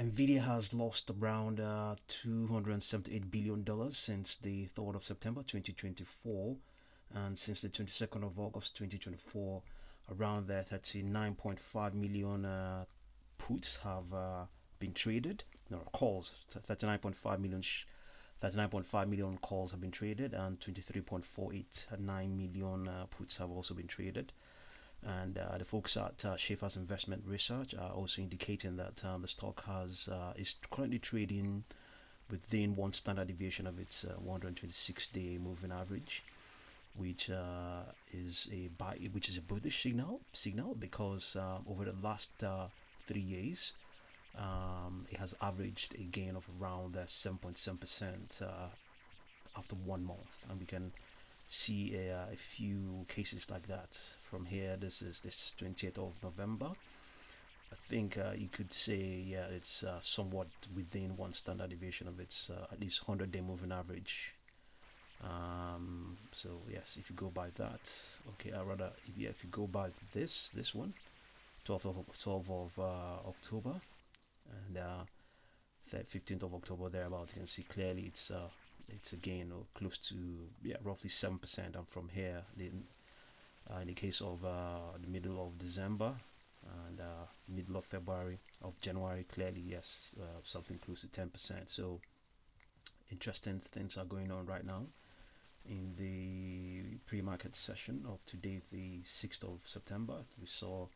Nvidia has lost around $278 billion since the 3rd of September 2024, and since the 22nd of August 2024, around there 39.5 million puts have been traded. No, calls, 39.5 million calls have been traded, and 23.489 million puts have also been traded. And the folks at Schaefer's Investment Research are also indicating that the stock has is currently trading within one standard deviation of its 126-day moving average, which which is a bullish signal because over the last 3 years, it has averaged a gain of around 7.7% after 1 month, and we can see a few cases like that from here. This is this 20th of November. I think you could say, yeah, it's somewhat within one standard deviation of its at least 100-day moving average. So yes, if you go by that, okay, I rather, yeah, if you go by this one, 12th of October, and 15th of October thereabout, you can see clearly it's again close to, yeah, roughly 7%. And from here, in the case of the middle of December and middle of February of January, clearly yes, something close to 10%. So interesting things are going on right now in the pre-market session of today, the 6th of September. We saw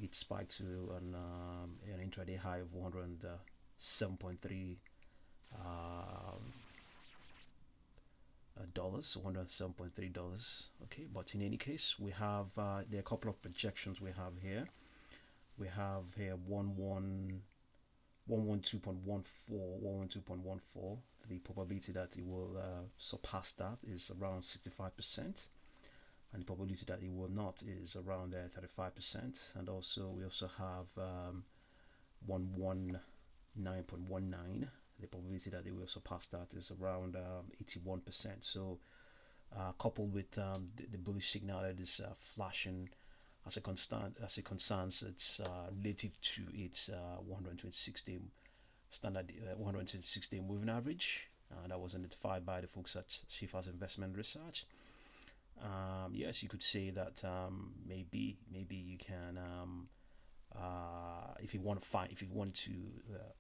it spike to an intraday high of 107.3 dollars, $107.3. Okay, but in any case, we have there are a couple of projections we have here. We have here 112.14. The probability that it will surpass that is around 65%, and the probability that it will not is around 35%. And also we also have 119.19. The probability that it will surpass that is around 81%. So coupled with the bullish signal that is flashing as a constant, as it concerns its relative to its 126-day standard 126-day moving average, that was identified by the folks at Schaefer's Investment Research. Yes, you could say that maybe you can if you want to find, if you want to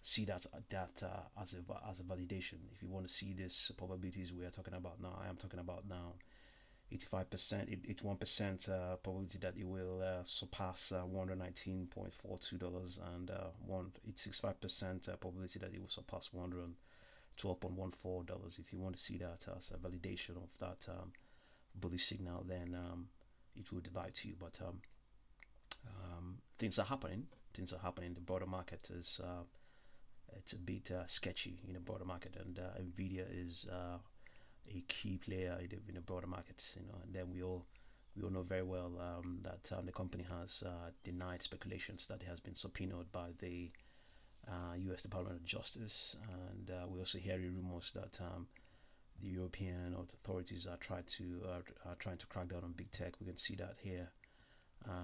see that as a validation, if you want to see this probabilities we are talking about now, I am talking about now, 85%, 81% probability that it will surpass $119.42, and 65% probability that it will surpass $112.14. If you want to see that as a validation of that bullish signal, then it will lie to you. But things are happening. Things are happening. The broader market is it's a bit sketchy in the broader market, and Nvidia is a key player in the broader market. You know, and then we all know very well that the company has denied speculations that it has been subpoenaed by the U.S. Department of Justice, and we also hear rumors that the European authorities are trying to crack down on big tech. We can see that here.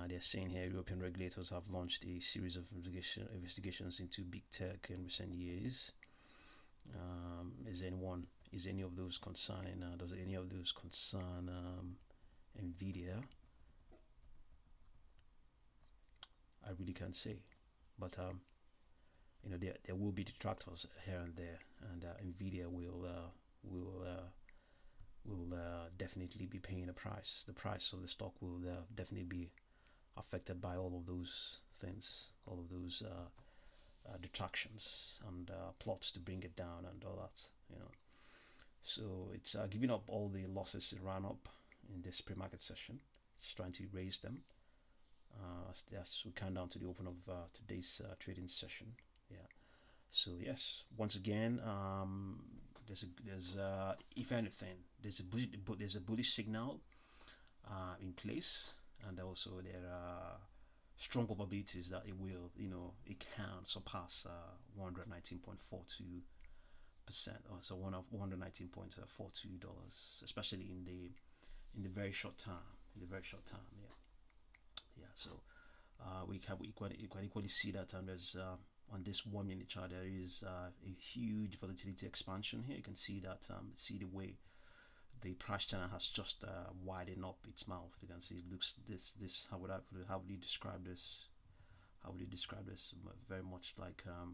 They're saying here European regulators have launched a series of investigations into big tech in recent years. Is any of those concerning? Does any of those concern Nvidia? I really can't say, but you know, there will be detractors here and there, and Nvidia will definitely be paying a price. The price of the stock will definitely be affected by all of those things, all of those detractions and plots to bring it down and all that, you know. So it's giving up all the losses it ran up in this pre-market session. It's trying to erase them as we count down to the open of today's trading session. Yeah. So yes, once again, there's if anything, there's a bullish signal in place, and also there are strong probabilities that it will, you know, it can surpass 119.42%, or so $119.42, especially in the very short time. In the very short time, yeah. So we can equally see that, and there's on this 1 minute chart, there is a huge volatility expansion here. You can see that, see the way the price channel has just widened up its mouth. You can see it looks this. How would you describe this? How would you describe this? Very much like a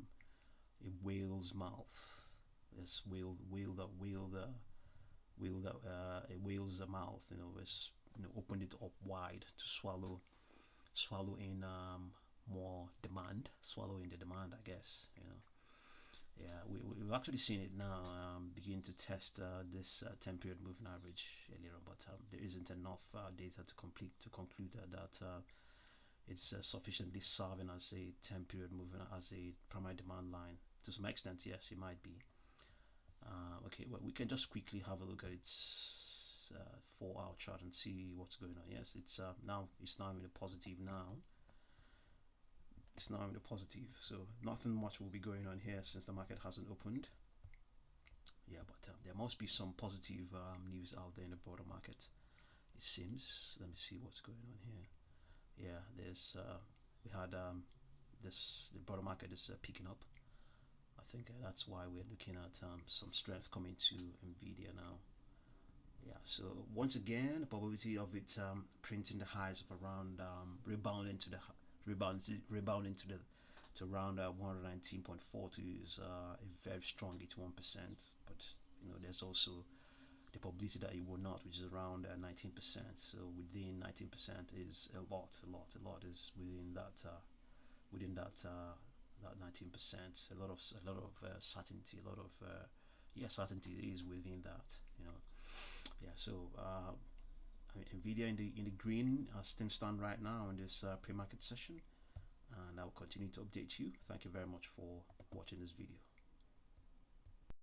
whale's mouth. This a whale's mouth. It's opened it up wide to swallow in more demand, swallow in the demand, I guess. Yeah, we've actually seen it now begin to test this 10 period moving average earlier on, but there isn't enough data to conclude that it's sufficiently serving as a 10 period moving as a primary demand line. To some extent, yes, it might be. Okay, well, we can just quickly have a look at its 4-hour chart and see what's going on. Yes, it's now in a positive now. It's now in a positive, so nothing much will be going on here since the market hasn't opened. Yeah, but there must be some positive news out there in the broader market, it seems. Let me see what's going on here. Yeah, there's we had the broader market is picking up. I think that's why we're looking at some strength coming to Nvidia now. Yeah, so once again, the probability of it printing the highs of around rebounding to to around 119.42 is a very strong 81%. But there's also the probability that it will not, which is around 19%. So within 19% is a lot is within that 19%. A lot of certainty, a lot of certainty is within that. Yeah. So Nvidia in the green as things stand right now in this pre-market session, and I will continue to update you. Thank you very much for watching this video.